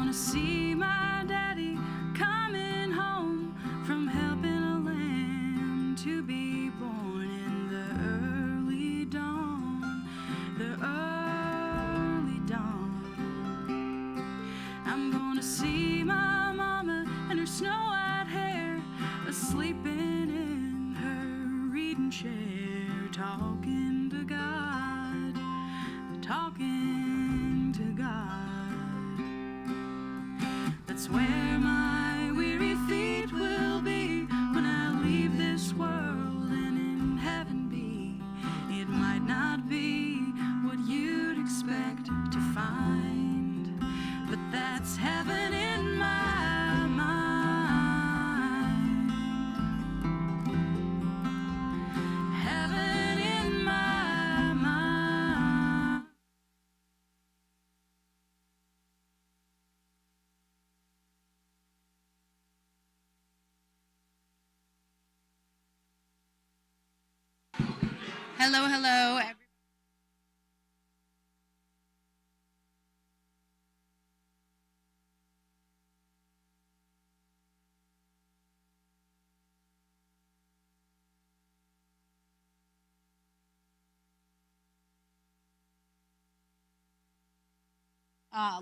gonna see my daddy coming home from helping a lamb to be born in the early dawn, the early dawn. I'm gonna see my mama and her snow-white hair sleeping in her reading chair, talking to God, talking to God. That's where my weary feet will be when I leave this world and in heaven be. It might not be what you'd expect to find, but that's heaven in my mind. Heaven in my mind. Hello, hello.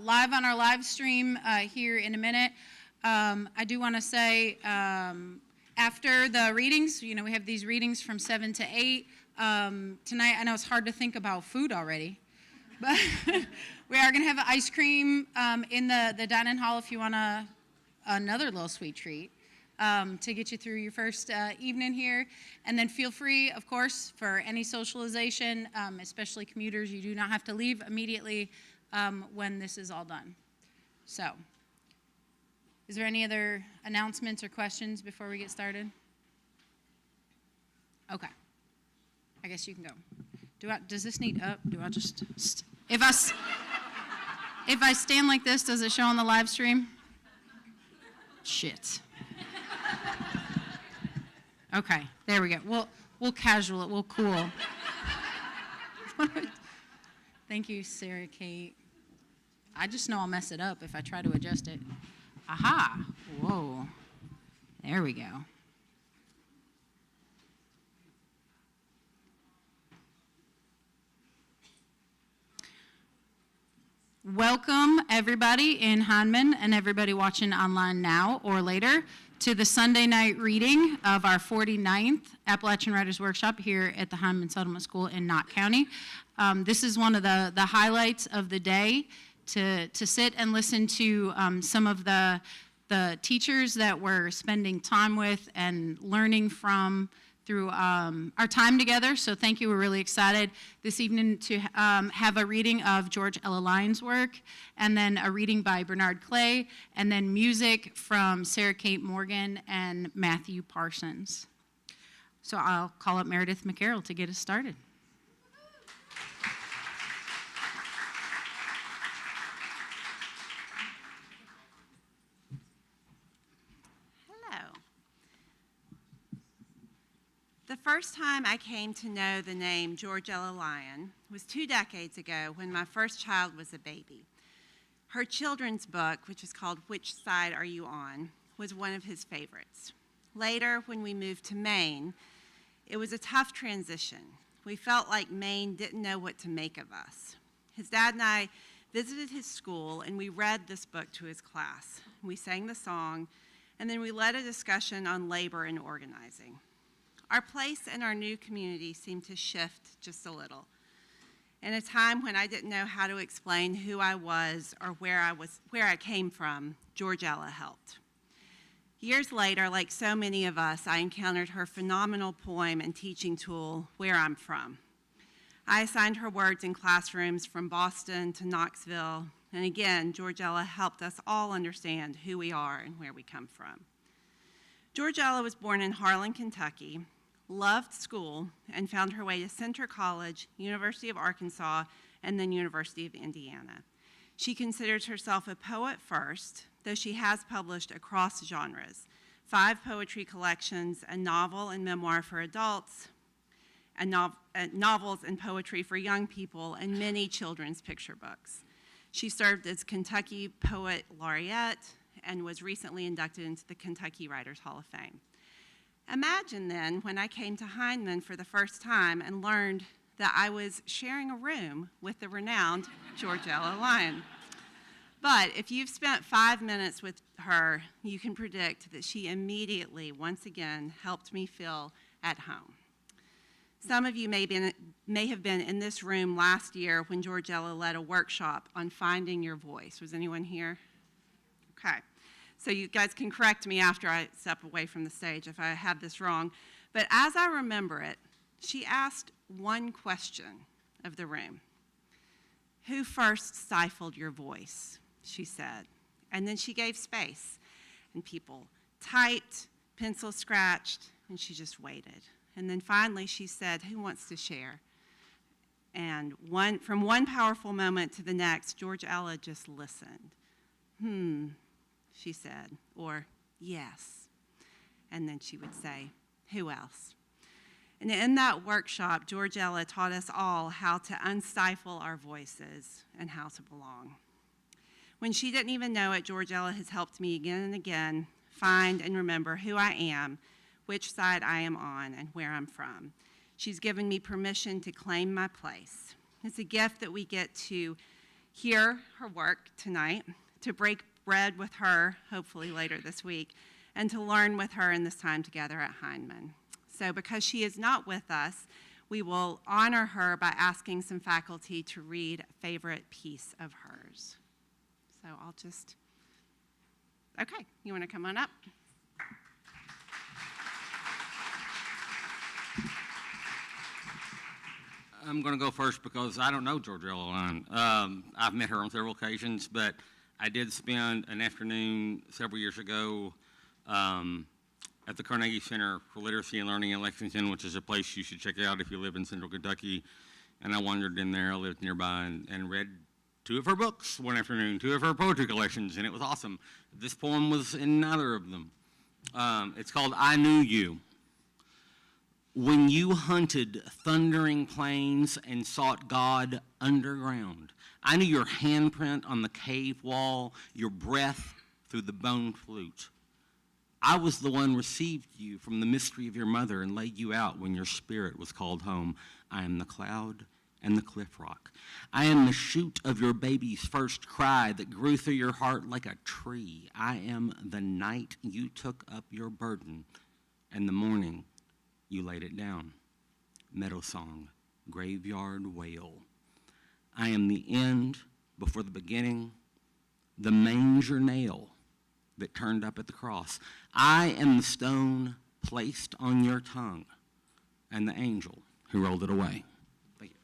Live on our live stream here in a minute. I do want to say after the readings, we have these readings from 7 to 8. Tonight, I know it's hard to think about food already, but we are going to have ice cream in the dining hall if you want another little sweet treat to get you through your first evening here. And then feel free, of course, for any socialization, especially commuters. You do not have to leave immediately when this is all done. So, is there any other announcements or questions before we get started? Okay. I guess you can go. Does this need up? Do I just, if I stand like this, does it show on the live stream? Shit. Okay, there we go. We'll casual it, we'll cool. Thank you, Sarah Kate. I just know I'll mess it up if I try to adjust it. Aha, whoa, there we go. Welcome, everybody in Hindman and everybody watching online now or later to the Sunday night reading of our 49th Appalachian Writers Workshop here at the Hindman Settlement School in Knott County. This is one of the highlights of the day to sit and listen to some of the teachers that we're spending time with and learning from through our time together. So thank you. We're really excited this evening to have a reading of George Ella Lyon's work, and then a reading by Bernard Clay, and then music from Sarah Kate Morgan and Matthew Parsons. So I'll call up Meredith McCarroll to get us started. The first time I came to know the name George Ella Lyon was 2 decades ago when my first child was a baby. Her children's book, which is called Which Side Are You On?, was one of his favorites. Later, when we moved to Maine, it was a tough transition. We felt like Maine didn't know what to make of us. His dad and I visited his school, and we read this book to his class. We sang the song, and then we led a discussion on labor and organizing. Our place in our new community seemed to shift just a little. In a time when I didn't know how to explain who I was or where I came from, George Ella helped. Years later, like so many of us, I encountered her phenomenal poem and teaching tool, Where I'm From. I assigned her words in classrooms from Boston to Knoxville, and again, George Ella helped us all understand who we are and where we come from. George Ella was born in Harlan, Kentucky, loved school, and found her way to Centre College, University of Arkansas, and then University of Indiana. She considers herself a poet first, though she has published across genres, 5 poetry collections, a novel and memoir for adults, and novels and poetry for young people, and many children's picture books. She served as Kentucky Poet Laureate and was recently inducted into the Kentucky Writers Hall of Fame. Imagine then when I came to Hindman for the first time and learned that I was sharing a room with the renowned George Ella Lyon. But if you've spent 5 minutes with her, you can predict that she immediately, once again, helped me feel at home. Some of you may have been in this room last year when George Ella led a workshop on finding your voice. Was anyone here? Okay. So you guys can correct me after I step away from the stage if I have this wrong. But as I remember it, she asked one question of the room. Who first stifled your voice? She said. And then she gave space. And people typed, pencil scratched, and she just waited. And then finally she said, who wants to share? And from one powerful moment to the next, George Ella just listened. She said, or yes. And then she would say, who else? And in that workshop, George Ella taught us all how to unstifle our voices and how to belong. When she didn't even know it, George Ella has helped me again and again find and remember who I am, which side I am on, and where I'm from. She's given me permission to claim my place. It's a gift that we get to hear her work tonight, to break bread with her, hopefully later this week, and to learn with her in this time together at Hindman. So because she is not with us, we will honor her by asking some faculty to read a favorite piece of hers. So okay, you want to come on up? I'm going to go first because I don't know George Ella Lyon. I've met her on several occasions, but I did spend an afternoon several years ago at the Carnegie Center for Literacy and Learning in Lexington, which is a place you should check out if you live in central Kentucky. And I wandered in there. I lived nearby and read 2 of her books one afternoon, 2 of her poetry collections, and it was awesome. This poem was in neither of them. It's called I Knew You. When you hunted thundering plains and sought God underground, I knew your handprint on the cave wall, your breath through the bone flute. I was the one received you from the mystery of your mother and laid you out when your spirit was called home. I am the cloud and the cliff rock. I am the shoot of your baby's first cry that grew through your heart like a tree. I am the night you took up your burden and the morning you laid it down. Meadow song, graveyard wail. I am the end before the beginning, the manger nail that turned up at the cross. I am the stone placed on your tongue and the angel who rolled it away. Thank you.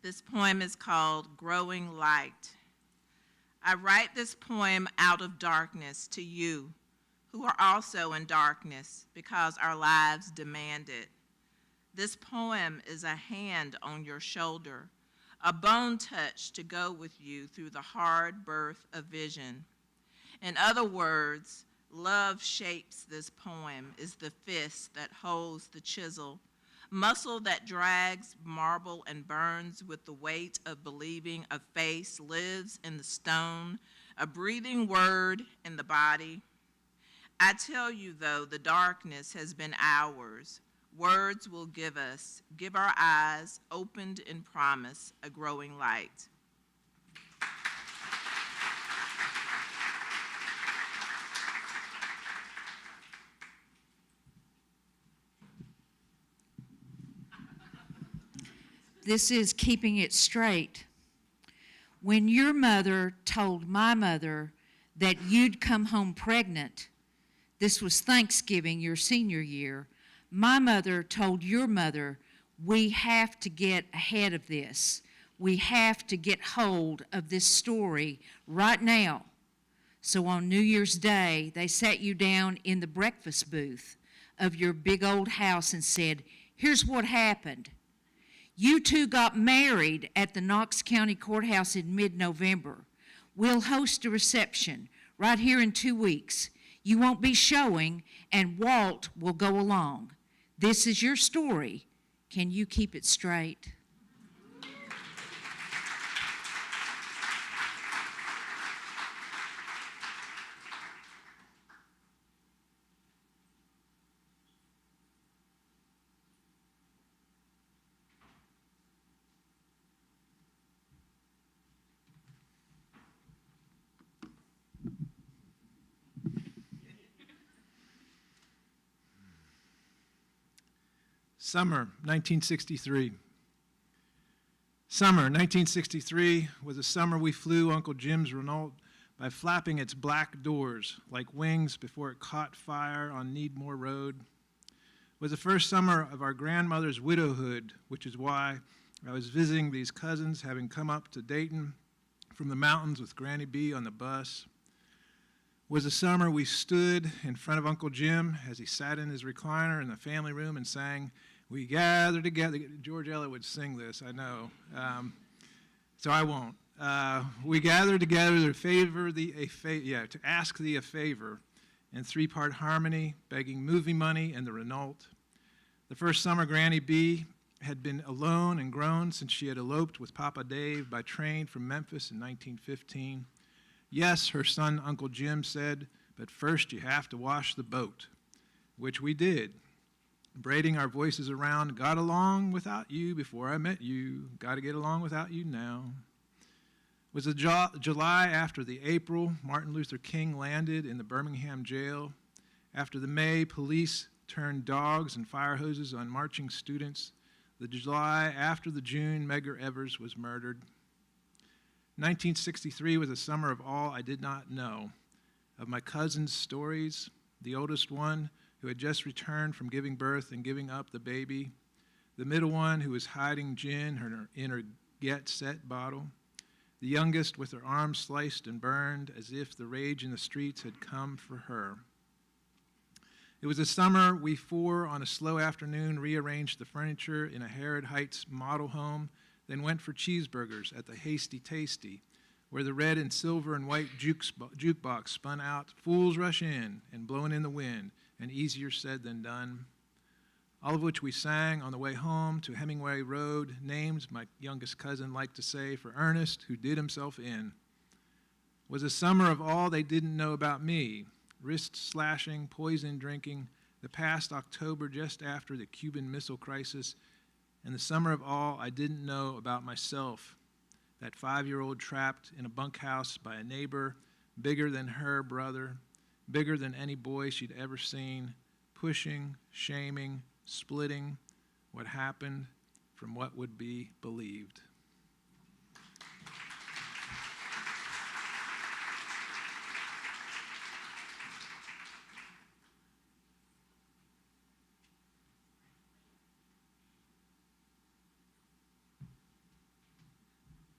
This poem is called Growing Light. I write this poem out of darkness to you, who are also in darkness because our lives demand it. This poem is a hand on your shoulder, a bone touch to go with you through the hard birth of vision. In other words, love shapes this poem, is the fist that holds the chisel, muscle that drags marble and burns with the weight of believing a face lives in the stone, a breathing word in the body. I tell you, though, the darkness has been ours. Words will give our eyes opened in promise, a growing light. This is Keeping It Straight. When your mother told my mother that you'd come home pregnant, this was Thanksgiving your senior year, my mother told your mother, we have to get ahead of this. We have to get hold of this story right now. So on New Year's Day, they sat you down in the breakfast booth of your big old house and said, here's what happened. You two got married at the Knox County Courthouse in mid-November. We'll host a reception right here in 2 weeks. You won't be showing, and Walt will go along. This is your story. Can you keep it straight? Summer 1963. Summer 1963 was a summer we flew Uncle Jim's Renault by flapping its black doors like wings before it caught fire on Needmore Road. It was the first summer of our grandmother's widowhood, which is why I was visiting these cousins, having come up to Dayton from the mountains with Granny B on the bus. It was a summer we stood in front of Uncle Jim as he sat in his recliner in the family room and sang, "We gather together." George Ella would sing this, I know, so I won't. We gather together to ask thee a favor in three-part harmony, begging movie money and the Renault. The first summer, Granny B had been alone and grown since she had eloped with Papa Dave by train from Memphis in 1915. Yes, her son Uncle Jim said, but first you have to wash the boat, which we did. Braiding our voices around, got along without you before I met you, got to get along without you now. It was the July after the April Martin Luther King landed in the Birmingham jail, after the May police turned dogs and fire hoses on marching students, the July after the June Medgar Evers was murdered. 1963 was a summer of all I did not know, of my cousin's stories, the oldest one who had just returned from giving birth and giving up the baby, the middle one who was hiding gin in her get-set bottle, the youngest with her arms sliced and burned as if the rage in the streets had come for her. It was a summer we four, on a slow afternoon, rearranged the furniture in a Harrod Heights model home, then went for cheeseburgers at the Hasty Tasty, where the red and silver and white jukebox spun out, "Fools Rush In" and "Blowin' in the Wind," and easier said than done. All of which we sang on the way home to Hemingway Road, names my youngest cousin liked to say for Ernest, who did himself in. It was a summer of all they didn't know about me, wrist slashing, poison drinking, the past October just after the Cuban Missile Crisis, and the summer of all I didn't know about myself, that 5-year-old trapped in a bunkhouse by a neighbor bigger than her brother, bigger than any boy she'd ever seen, pushing, shaming, splitting what happened from what would be believed.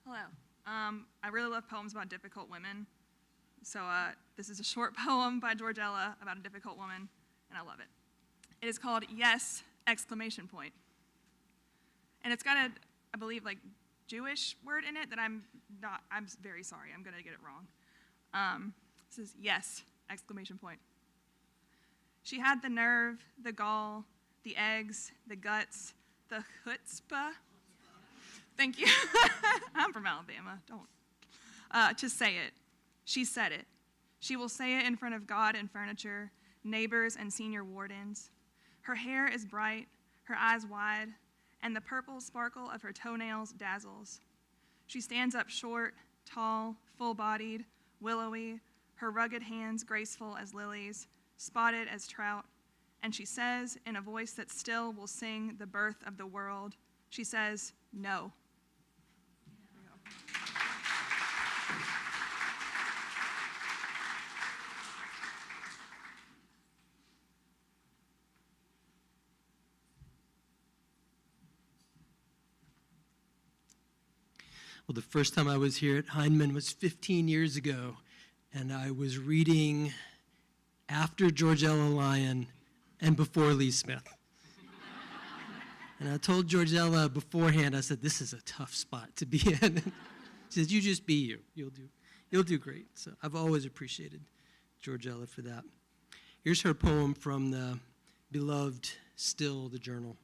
Hello. I really love poems about difficult women. So this is a short poem by George Ella about a difficult woman, and I love it. It is called "Yes!" exclamation point. And it's got a, I believe, like Jewish word in it that I'm very sorry, I'm gonna get it wrong. It says "Yes!" exclamation point. She had the nerve, the gall, the eggs, the guts, the chutzpah. Thank you. I'm from Alabama, don't. To say it. She said it. She will say it in front of God and furniture, neighbors and senior wardens. Her hair is bright, her eyes wide, and the purple sparkle of her toenails dazzles. She stands up short, tall, full-bodied, willowy, her rugged hands graceful as lilies, spotted as trout, and she says in a voice that still will sing the birth of the world, she says, "No." Well, the first time I was here at Heinemann was 15 years ago, and I was reading after George Ella Lyon and before Lee Smith. And I told George Ella beforehand, I said, this is a tough spot to be in. She says, you just be you. You'll do great. So I've always appreciated George Ella for that. Here's her poem from the beloved Still, the journal.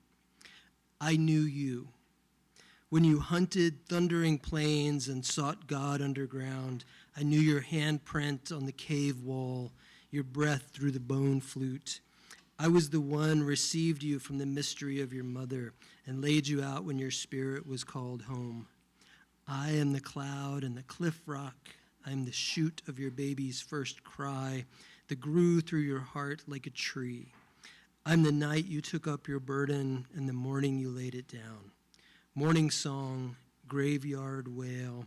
I knew you. When you hunted thundering plains and sought God underground, I knew your handprint on the cave wall, your breath through the bone flute. I was the one received you from the mystery of your mother and laid you out when your spirit was called home. I am the cloud and the cliff rock. I am the shoot of your baby's first cry that grew through your heart like a tree. I'm the night you took up your burden and the morning you laid it down. Morning song, graveyard wail,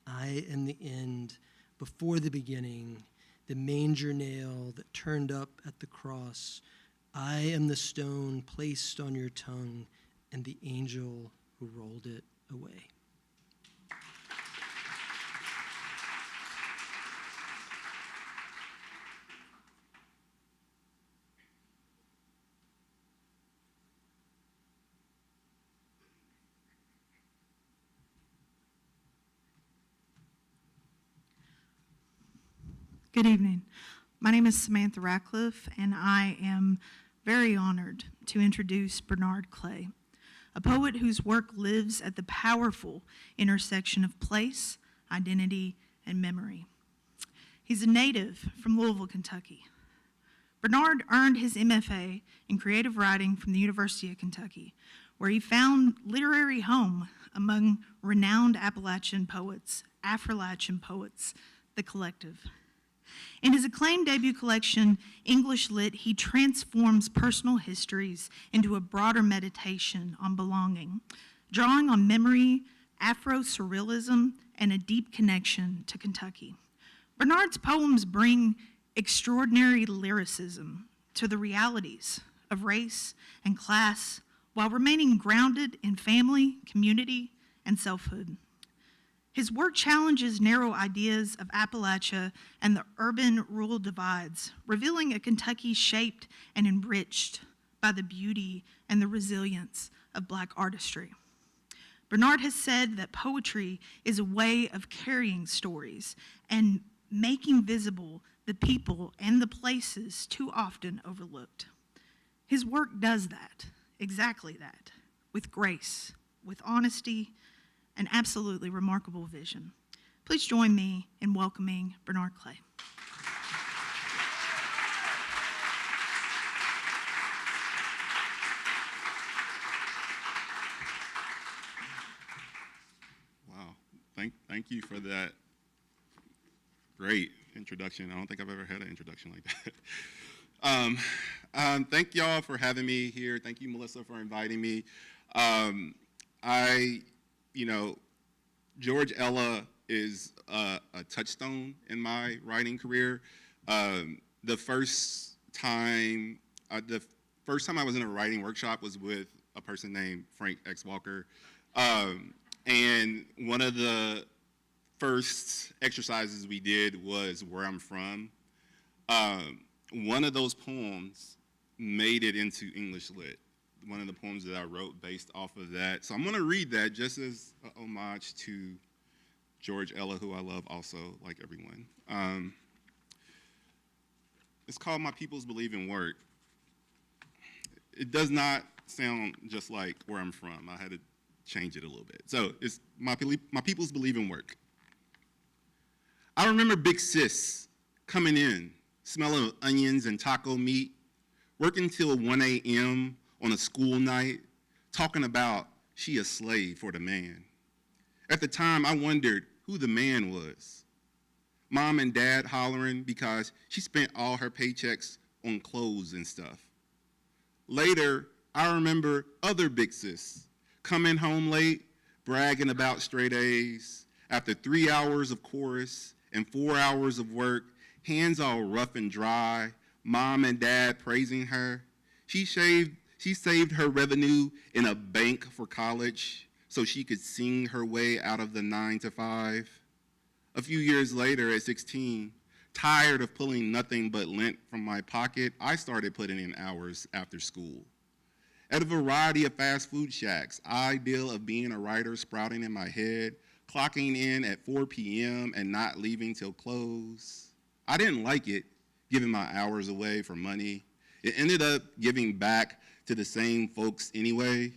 I am the end, before the beginning, the manger nail that turned up at the cross. I am the stone placed on your tongue and the angel who rolled it away. Good evening. My name is Samantha Ratcliffe, and I am very honored to introduce Bernard Clay, a poet whose work lives at the powerful intersection of place, identity, and memory. He's a native from Louisville, Kentucky. Bernard earned his MFA in creative writing from the University of Kentucky, where he found literary home among renowned Appalachian poets, Afro-Latin poets, the Collective. In his acclaimed debut collection, English Lit, he transforms personal histories into a broader meditation on belonging, drawing on memory, Afro-surrealism, and a deep connection to Kentucky. Bernard's poems bring extraordinary lyricism to the realities of race and class while remaining grounded in family, community, and selfhood. His work challenges narrow ideas of Appalachia and the urban-rural divides, revealing a Kentucky shaped and enriched by the beauty and the resilience of Black artistry. Bernard has said that poetry is a way of carrying stories and making visible the people and the places too often overlooked. His work does that, exactly that, with grace, with honesty, an absolutely remarkable vision. Please join me in welcoming Bernard Clay. Wow, thank you for that great introduction. I don't think I've ever had an introduction like that. Thank y'all for having me here. Thank you, Melissa, for inviting me. George Ella is a touchstone in my writing career. The first time I was in a writing workshop was with a person named Frank X. Walker. And one of the first exercises we did was Where I'm From. One of those poems made it into English Lit. One of the poems that I wrote based off of that. So I'm going to read that just as an homage to George Ella, who I love also, like everyone. It's called My Peoples Believe in Work. It does not sound just like where I'm from. I had to change it a little bit. So it's My Peoples Believe in Work. I remember Big Sis coming in, smelling of onions and taco meat, working till 1 a.m., on a school night, talking about she a slave for the man. At the time, I wondered who the man was. Mom and Dad hollering because she spent all her paychecks on clothes and stuff. Later, I remember other big sis coming home late, bragging about straight A's. After 3 hours of chorus and 4 hours of work, hands all rough and dry, Mom and Dad praising her. She saved her revenue in a bank for college so she could sing her way out of the 9 to 5. A few years later, at 16, tired of pulling nothing but lint from my pocket, I started putting in hours after school. At a variety of fast food shacks, ideal of being a writer sprouting in my head, clocking in at 4 p.m. and not leaving till close. I didn't like it, giving my hours away for money. It ended up giving back to the same folks anyway.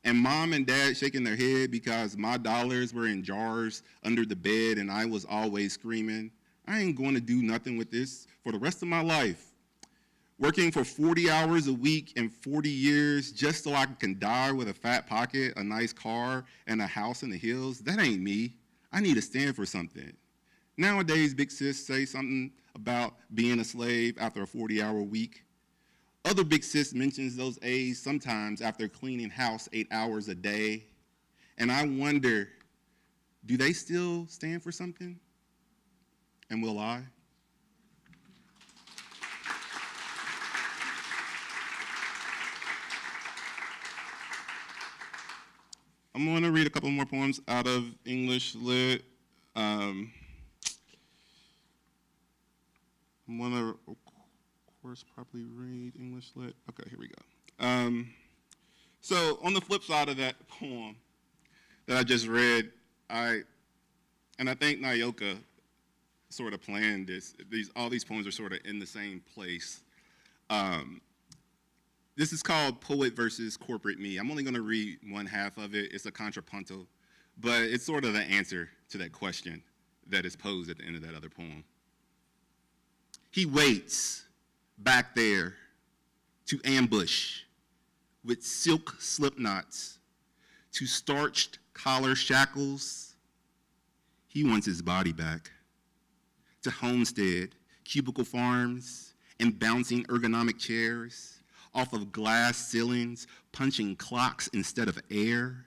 And mom and dad shaking their head because my dollars were in jars under the bed and I was always screaming, I ain't going to do nothing with this for the rest of my life. Working for 40 hours a week and 40 years just so I can die with a fat pocket, a nice car, and a house in the hills, that ain't me. I need to stand for something. Nowadays, big sis say something about being a slave after a 40-hour week. Other big sis mentions those A's sometimes after cleaning house 8 hours a day. And I wonder, do they still stand for something? And will I? I'm going to read a couple more poems out of English Lit. I'm going to, of course, probably read English Lit. Okay, here we go. So on the flip side of that poem that I just read, I think Nyoka sort of planned this. All these poems are sort of in the same place. This is called Poet versus Corporate Me. I'm only going to read one half of it. It's a contrapunto, but it's sort of the answer to that question that is posed at the end of that other poem. He waits back there to ambush with silk slip knots, to starched collar shackles. He wants his body back. To homestead, cubicle farms, and bouncing ergonomic chairs, off of glass ceilings, punching clocks instead of air.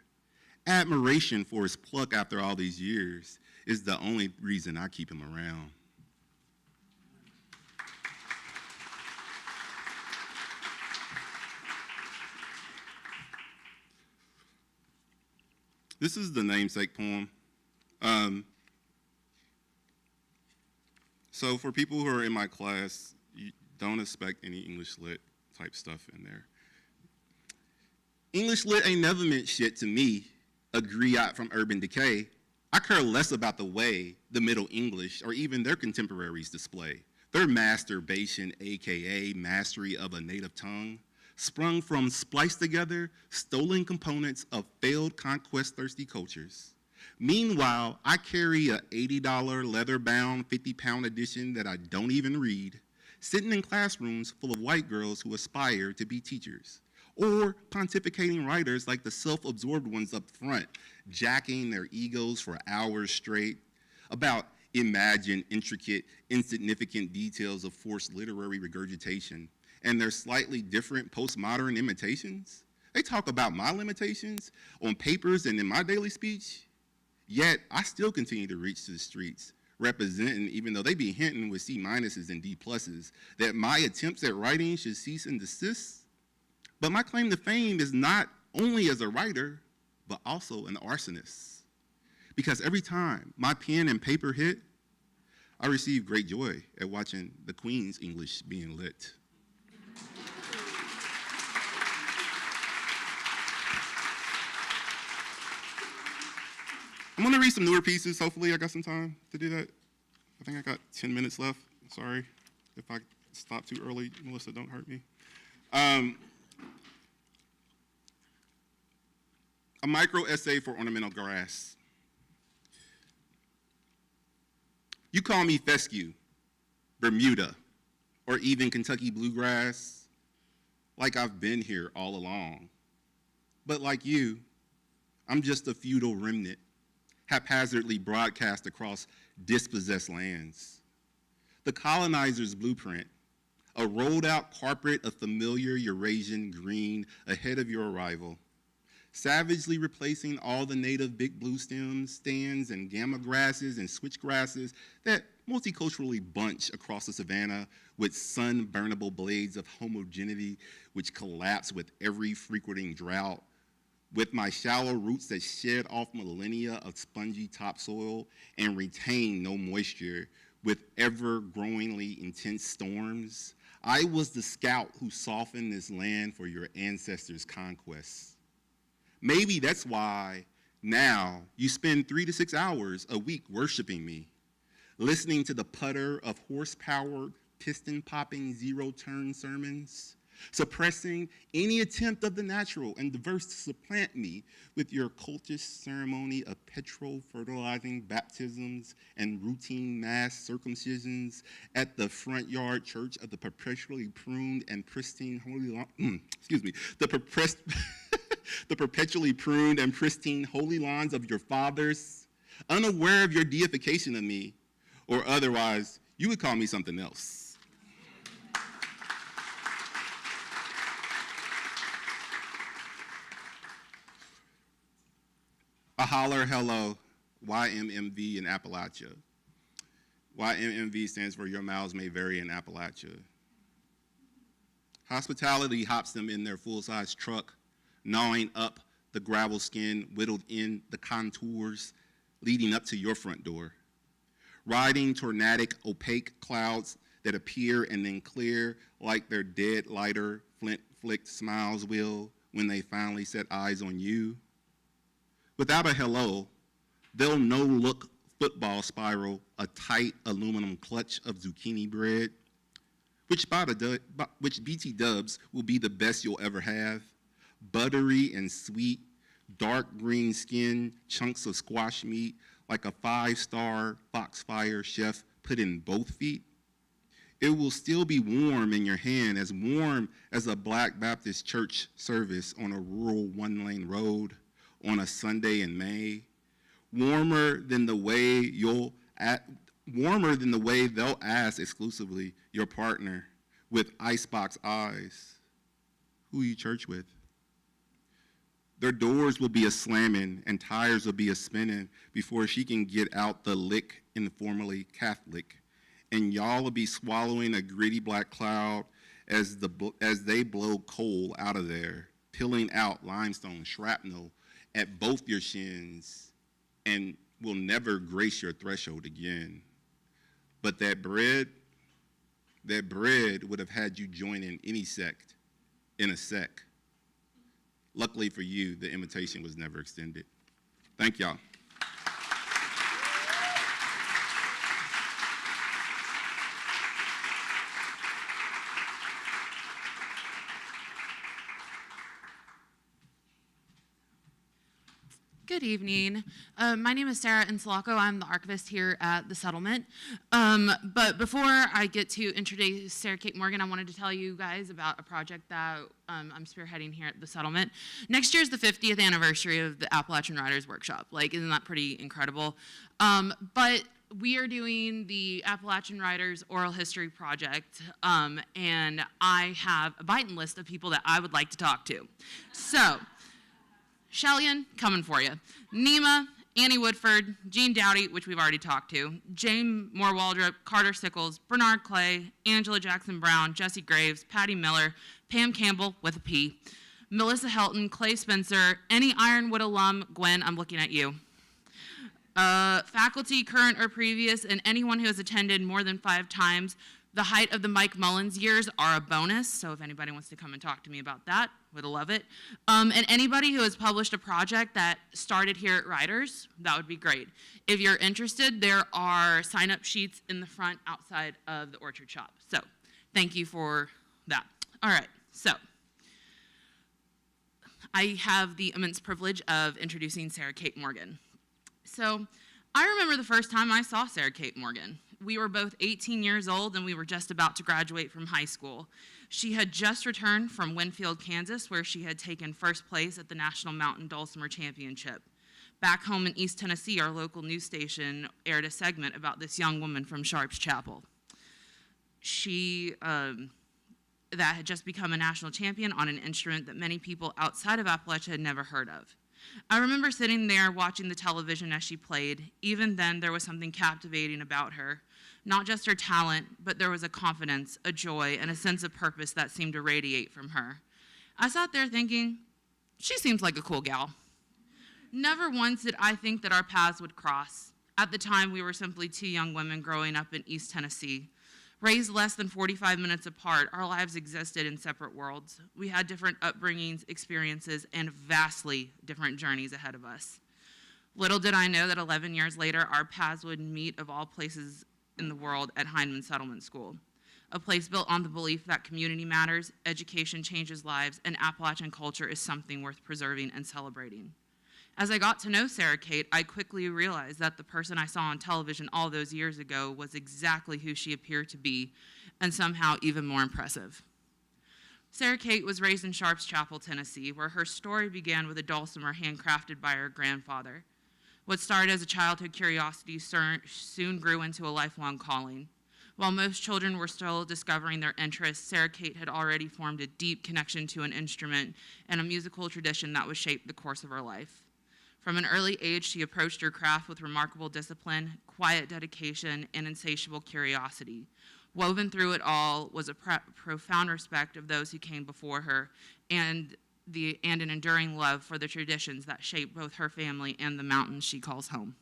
Admiration for his pluck after all these years is the only reason I keep him around. This is the namesake poem. So for people who are in my class, you don't expect any English Lit type stuff in there. English Lit ain't never meant shit to me, a griot from Urban Decay. I care less about the way the Middle English or even their contemporaries display their masturbation, AKA mastery of a native tongue, sprung from spliced together, stolen components of failed conquest-thirsty cultures. Meanwhile, I carry a $80 leather-bound 50-pound edition that I don't even read, sitting in classrooms full of white girls who aspire to be teachers, or pontificating writers like the self-absorbed ones up front, jacking their egos for hours straight about imagined, intricate, insignificant details of forced literary regurgitation and their slightly different postmodern imitations. They talk about my limitations on papers and in my daily speech, yet I still continue to reach to the streets, representing, even though they be hinting with C minuses and D pluses, that my attempts at writing should cease and desist. But my claim to fame is not only as a writer, but also an arsonist. Because every time my pen and paper hit, I receive great joy at watching the Queen's English being lit. I'm gonna read some newer pieces. Hopefully I got some time to do that. I think I got 10 minutes left. Sorry if I stop too early. Melissa, don't hurt me. A micro essay for ornamental grass. You call me fescue, Bermuda, or even Kentucky bluegrass, like I've been here all along. But like you, I'm just a feudal remnant, haphazardly broadcast across dispossessed lands. The colonizer's blueprint, a rolled out carpet of familiar Eurasian green ahead of your arrival, savagely replacing all the native big blue stems, stands, and gamma grasses and switch grasses that multiculturally bunch across the savanna with sun-burnable blades of homogeneity which collapse with every frequenting drought, with my shallow roots that shed off millennia of spongy topsoil and retain no moisture with ever-growingly intense storms. I was the scout who softened this land for your ancestors' conquests. Maybe that's why Now you spend 3 to 6 hours a week worshiping me, listening to the putter of horse-powered, piston-popping, zero-turn sermons, suppressing any attempt of the natural and diverse to supplant me with your cultist ceremony of petrol-fertilizing baptisms and routine mass circumcisions at the front yard church of the perpetually pruned and pristine the perpetually pruned and pristine holy lawns of your fathers, unaware of your deification of me, or otherwise, you would call me something else. A holler hello, YMMV in Appalachia. YMMV stands for Your Miles May Vary in Appalachia. Hospitality hops them in their full-size truck, gnawing up the gravel skin whittled in the contours leading up to your front door. Riding tornadic, opaque clouds that appear and then clear like their dead lighter, flint-flicked smiles will when they finally set eyes on you. Without a hello, they'll no-look football spiral a tight aluminum clutch of zucchini bread, which BT Dubs will be the best you'll ever have, buttery and sweet, dark green skin, chunks of squash meat like a 5-star Foxfire chef put in both feet. It will still be warm in your hand, as warm as a Black Baptist church service on a rural one-lane road on a Sunday in May, warmer than the way they'll ask exclusively your partner with icebox eyes, who you church with. Their doors will be a slamming and tires will be a spinning before she can get out the lick informally Catholic, and y'all will be swallowing a gritty black cloud as they blow coal out of there, peeling out limestone shrapnel at both your shins, and will never grace your threshold again. But that bread would have had you join in any sect in a sec. Luckily for you, the invitation was never extended. Thank y'all. Good evening. My name is Sarah Insalako. I'm the archivist here at the settlement. But before I get to introduce Sarah Kate Morgan, I wanted to tell you guys about a project that I'm spearheading here at the settlement. Next year is the 50th anniversary of the Appalachian Writers Workshop. Like, isn't that pretty incredible? But we are doing the Appalachian Writers Oral History Project, and I have a biting list of people that I would like to talk to. So, Shellian, coming for you. Nema, Annie Woodford, Jean Dowdy, which we've already talked to, Jane Moore Waldrop, Carter Sickles, Bernard Clay, Angela Jackson Brown, Jesse Graves, Patty Miller, Pam Campbell with a P, Melissa Helton, Clay Spencer, any Ironwood alum, Gwen, I'm looking at you. Faculty, current or previous, and anyone who has attended more than 5 times. The height of the Mike Mullins years are a bonus, so if anybody wants to come and talk to me about that, would love it. And anybody who has published a project that started here at Writers, that would be great. If you're interested, there are sign-up sheets in the front outside of the orchard shop. So thank you for that. All right, so I have the immense privilege of introducing Sarah Kate Morgan. So I remember the first time I saw Sarah Kate Morgan. We were both 18 years old, and we were just about to graduate from high school. She had just returned from Winfield, Kansas, where she had taken first place at the National Mountain Dulcimer Championship. Back home in East Tennessee, our local news station aired a segment about this young woman from Sharps Chapel. She that had just become a national champion on an instrument that many people outside of Appalachia had never heard of. I remember sitting there watching the television as she played. Even then, there was something captivating about her. Not just her talent, but there was a confidence, a joy, and a sense of purpose that seemed to radiate from her. I sat there thinking, she seems like a cool gal. Never once did I think that our paths would cross. At the time, we were simply 2 young women growing up in East Tennessee. Raised less than 45 minutes apart, our lives existed in separate worlds. We had different upbringings, experiences, and vastly different journeys ahead of us. Little did I know that 11 years later, our paths would meet of all places in the world at Heinemann Settlement School, a place built on the belief that community matters, education changes lives, and Appalachian culture is something worth preserving and celebrating. As I got to know Sarah Kate, I quickly realized that the person I saw on television all those years ago was exactly who she appeared to be, and somehow even more impressive. Sarah Kate was raised in Sharps Chapel, Tennessee, where her story began with a dulcimer handcrafted by her grandfather. What started as a childhood curiosity soon grew into a lifelong calling. While most children were still discovering their interests, Sarah Kate had already formed a deep connection to an instrument and a musical tradition that would shape the course of her life. From an early age, she approached her craft with remarkable discipline, quiet dedication, and insatiable curiosity. Woven through it all was a profound respect of those who came before her and an enduring love for the traditions that shape both her family and the mountains she calls home.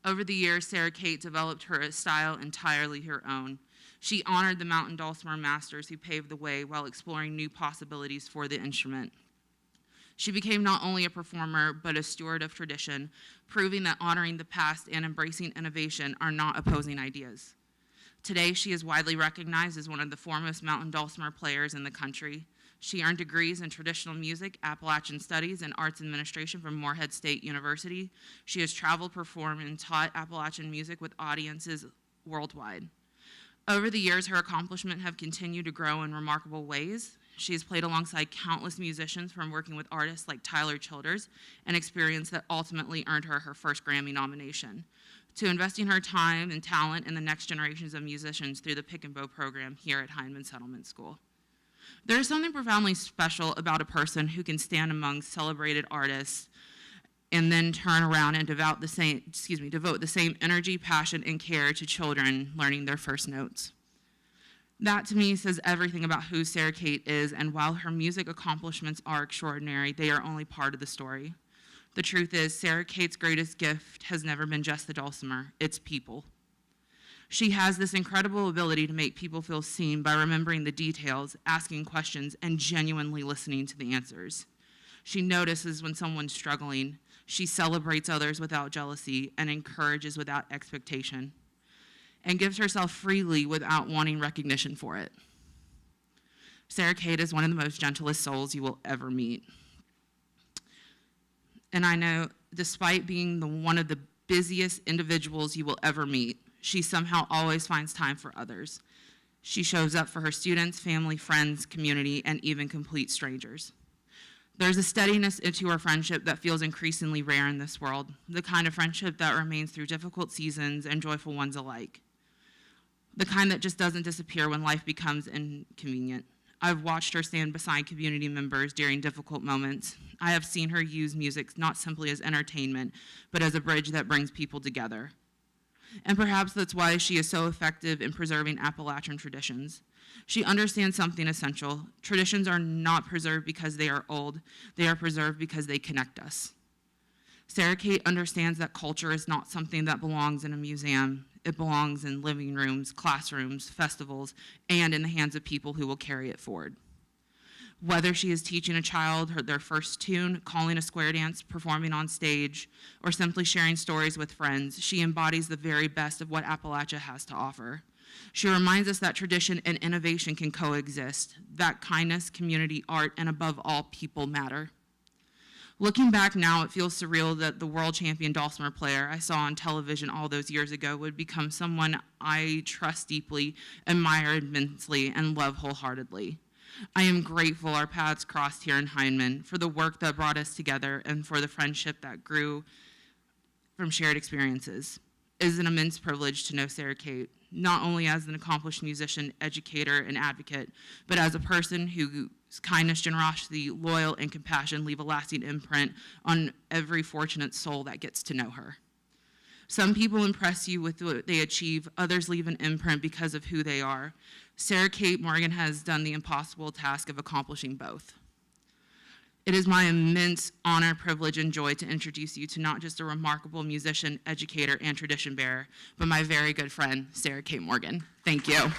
Over the years, Sarah Kate developed her style entirely her own. She honored the mountain dulcimer masters who paved the way while exploring new possibilities for the instrument. She became not only a performer, but a steward of tradition, proving that honoring the past and embracing innovation are not opposing ideas. Today, she is widely recognized as one of the foremost mountain dulcimer players in the country. She earned degrees in traditional music, Appalachian studies, and arts administration from Morehead State University. She has traveled, performed, and taught Appalachian music with audiences worldwide. Over the years, her accomplishments have continued to grow in remarkable ways. She has played alongside countless musicians, from working with artists like Tyler Childers, an experience that ultimately earned her her first Grammy nomination, to investing her time and talent in the next generations of musicians through the Pick and Bow program here at Heinemann Settlement School. There is something profoundly special about a person who can stand among celebrated artists and then turn around and devote the same energy, passion, and care to children learning their first notes. That, to me, says everything about who Sarah Kate is, and while her music accomplishments are extraordinary, they are only part of the story. The truth is, Sarah Kate's greatest gift has never been just the dulcimer, it's people. She has this incredible ability to make people feel seen by remembering the details, asking questions, and genuinely listening to the answers. She notices when someone's struggling. She celebrates others without jealousy and encourages without expectation, and gives herself freely without wanting recognition for it. Sarah Kate is one of the most gentlest souls you will ever meet. And I know, despite being one of the busiest individuals you will ever meet, she somehow always finds time for others. She shows up for her students, family, friends, community, and even complete strangers. There's a steadiness into her friendship that feels increasingly rare in this world, the kind of friendship that remains through difficult seasons and joyful ones alike. The kind that just doesn't disappear when life becomes inconvenient. I've watched her stand beside community members during difficult moments. I have seen her use music not simply as entertainment, but as a bridge that brings people together. And perhaps that's why she is so effective in preserving Appalachian traditions. She understands something essential. Traditions are not preserved because they are old. They are preserved because they connect us. Sarah Kate understands that culture is not something that belongs in a museum. It belongs in living rooms, classrooms, festivals, and in the hands of people who will carry it forward. Whether she is teaching a child their first tune, calling a square dance, performing on stage, or simply sharing stories with friends, she embodies the very best of what Appalachia has to offer. She reminds us that tradition and innovation can coexist, that kindness, community, art, and above all, people matter. Looking back now, it feels surreal that the world champion dulcimer player I saw on television all those years ago would become someone I trust deeply, admire immensely, and love wholeheartedly. I am grateful our paths crossed here in Heinemann, for the work that brought us together, and for the friendship that grew from shared experiences. It is an immense privilege to know Sarah Kate, not only as an accomplished musician, educator, and advocate, but as a person whose kindness, generosity, loyal, and compassion leave a lasting imprint on every fortunate soul that gets to know her. Some people impress you with what they achieve, others leave an imprint because of who they are. Sarah Kate Morgan has done the impossible task of accomplishing both. It is my immense honor, privilege, and joy to introduce you to not just a remarkable musician, educator, and tradition bearer, but my very good friend, Sarah Kate Morgan. Thank you.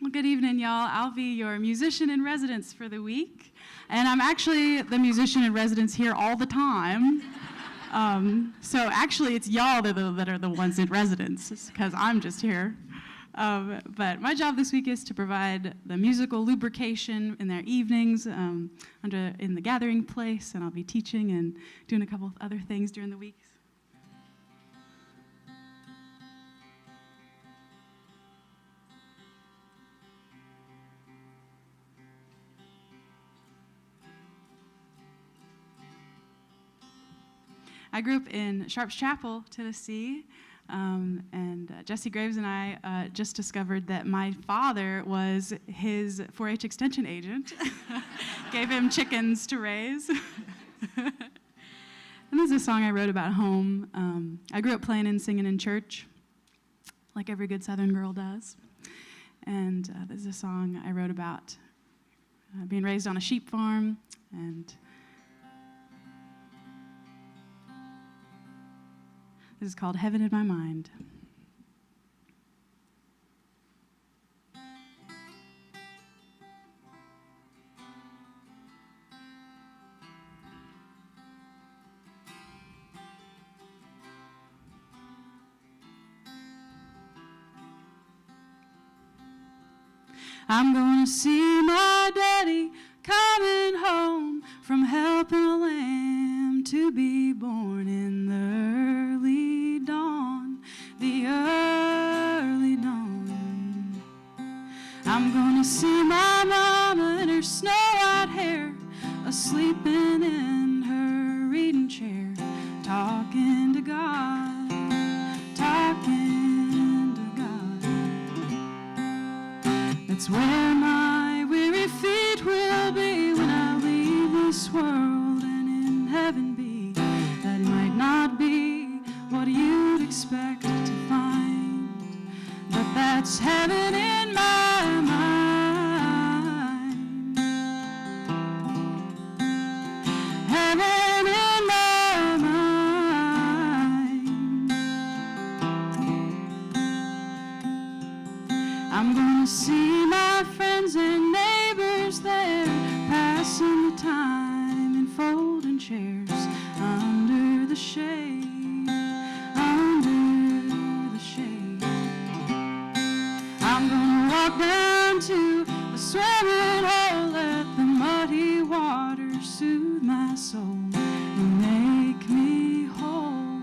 Well, good evening, y'all. I'll be your musician in residence for the week. And I'm actually the musician in residence here all the time. So actually, it's y'all that are the ones in residence, because I'm just here. But my job this week is to provide the musical lubrication in their evenings in the gathering place, and I'll be teaching and doing a couple of other things during the weeks. I grew up in Sharps Chapel, Tennessee, and Jesse Graves and I just discovered that my father was his 4-H extension agent. Gave him chickens to raise. And this is a song I wrote about home. I grew up playing and singing in church, like every good Southern girl does. And this is a song I wrote about being raised on a sheep farm, and this is called Heaven in My Mind. I'm gonna see my daddy coming home from helping a lamb to be born in the early dawn, the early dawn. I'm gonna see my mama in her snow-white hair, a-sleeping in her reading chair, talking to God, talking to God. That's where my weary feet will be when I leave this world and in heaven be. That might not be what you'd expect to find, but that's heaven in my mind. Heaven in my mind. I'm gonna see my friends and neighbors there, passing the time in folding chairs under the shade, under the shade. I'm gonna walk down to a swimming hole, let the muddy water soothe my soul and make me whole,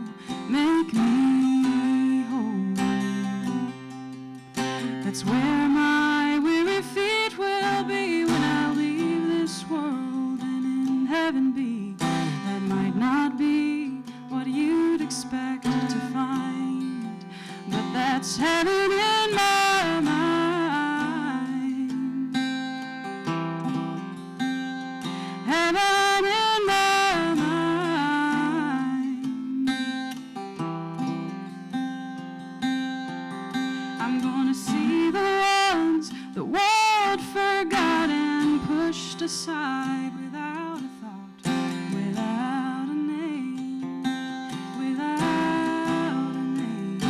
make me whole. That's where my weary feet will be when I leave this world and in heaven be. That might not be what you'd expect to find, but that's heaven in my mind. Heaven in my mind. I'm gonna see the ones the world forgot and pushed aside without a thought, without a name, without a name.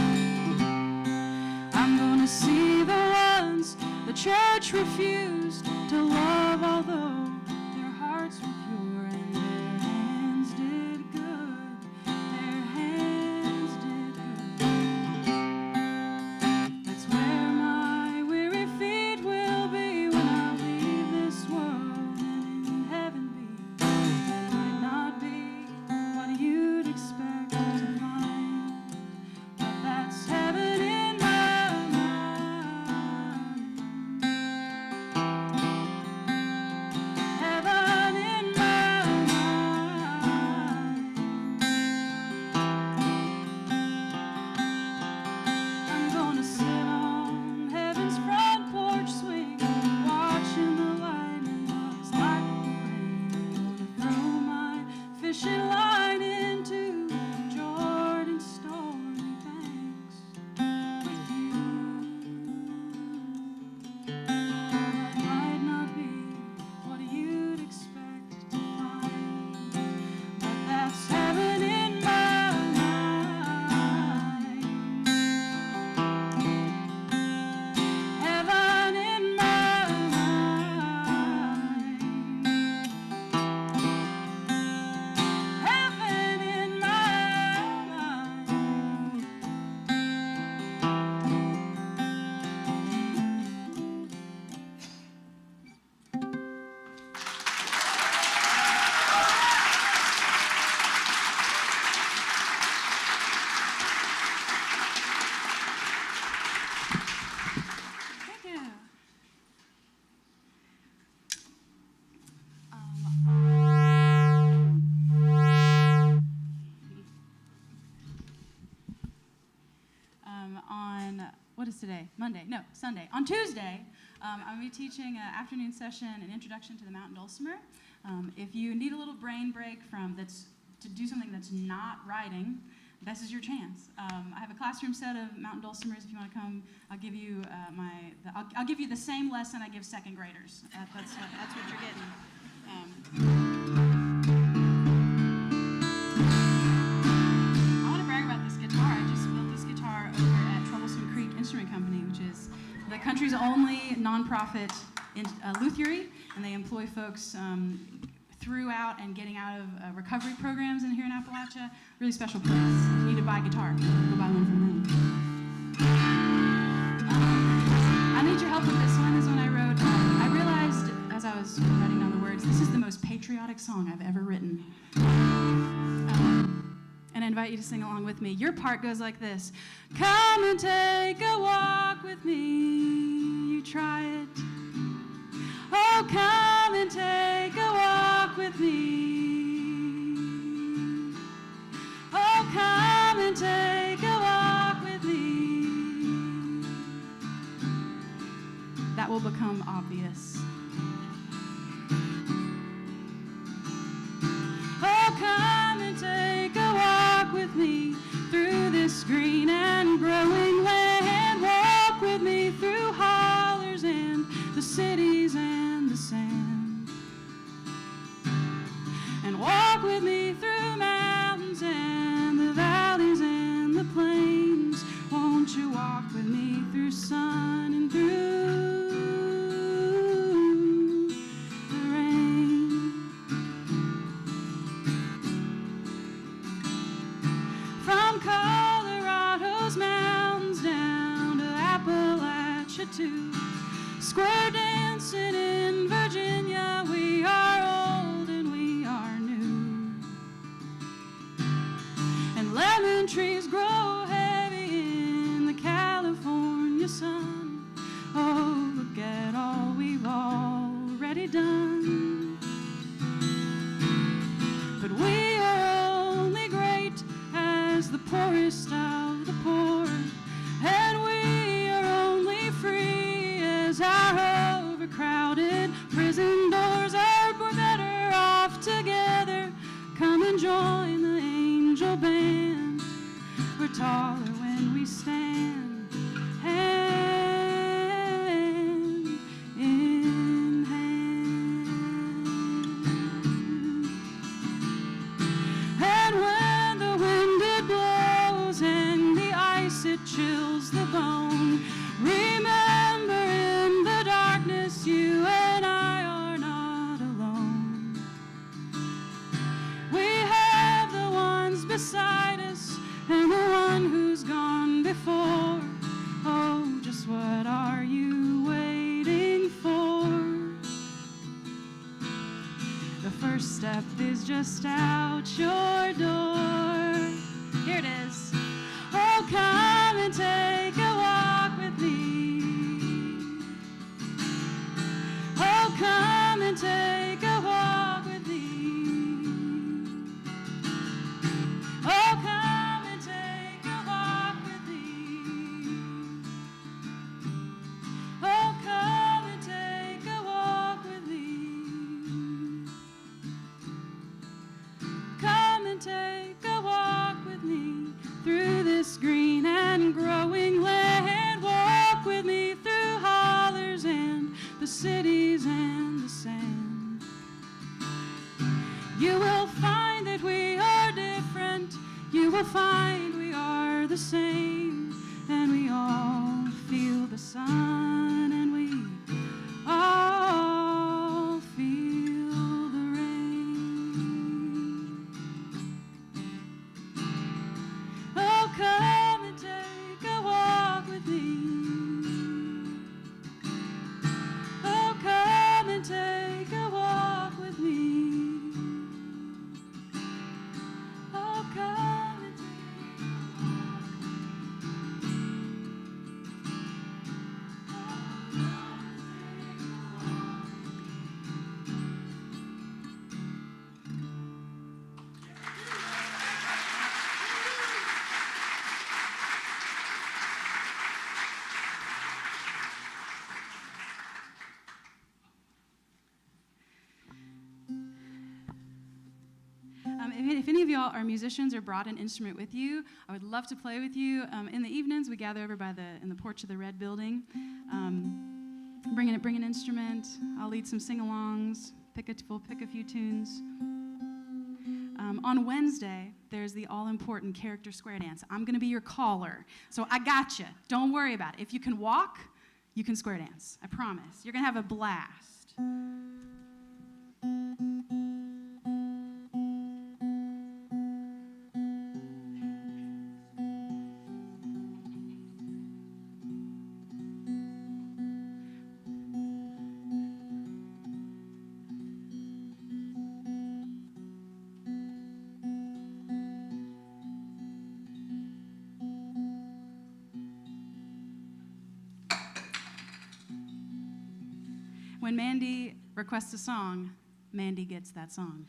I'm gonna see the ones the church refused to love, although their hearts were pure and their hands did good, their hands did good. That's where my weary feet will be when I leave this world and in heaven be. That might not be what you'd expect to find, but that's heaven in my mind. on, what is today? Monday? No, Sunday. On Tuesday, I'm going to be teaching an afternoon session, an introduction to the mountain dulcimer. If you need a little brain break to do something that's not riding, this is your chance. I have a classroom set of mountain dulcimers. If you want to come, I'll give you I'll give you the same lesson I give second graders. That's what you're getting. I want to brag about this guitar. I just built this guitar over at Troublesome Creek Instrument Company, which is the country's only nonprofit luthiery, and they employ folks throughout and getting out of recovery programs in here in Appalachia. Really special place. If you need to buy a guitar, go buy one from them. I need your help with this one. This one I wrote. I realized as I was writing down the words, this is the most patriotic song I've ever written. And I invite you to sing along with me. Your part goes like this. Come and take a walk with me. You try it. Oh, come and take a walk with me. Oh, come and take a walk with me. That will become obvious. Oh, come and take a walk with me through this green and growing land. Walk with me through hollers and the cities and the sand. And walk with me through mountains and the valleys and the plains. Won't you walk with me through sun and through the rain? From Colorado's mountains down to Appalachia too. Square dancing in Virginia, we are old and we are new. And lemon trees grow heavy in the California sun. Oh, look at all we've already done. But we are only great as the poorest of the poor, and we are only free as our overcrowded prison doors are. We're better off together. Come and join the angel band. We're taller when we stand hand in hand. And when the wind it blows and the ice it chills the bone, remember in the darkness you and I are not alone. We have the ones beside us and the one who's gone before. Oh, just what are you waiting for? The first step is just out your door. Here it is. Oh, come and take a walk with me. Oh, come and take a walk with me. Oh, come and take a walk with me. Oh, come and take a walk with me. Come and take a walk with me through this green and growing land. Walk with me through hollers and the cities and the sand. You will find that we are different. You will find we are the same. And we all feel the sun, and we all feel the rain. Oh, come and take a walk with me. Oh, come and take a walk with me. Oh, come and take a walk with me. any of y'all are musicians or brought an instrument with you, I would love to play with you. In the evenings, we gather over in the porch of the Red Building. Bring an instrument. I'll lead some sing-alongs. We'll pick a few tunes. On Wednesday, there's the all-important character square dance. I'm going to be your caller, so I got you. Don't worry about it. If you can walk, you can square dance. I promise. You're going to have a blast. When Mandy requests a song, Mandy gets that song.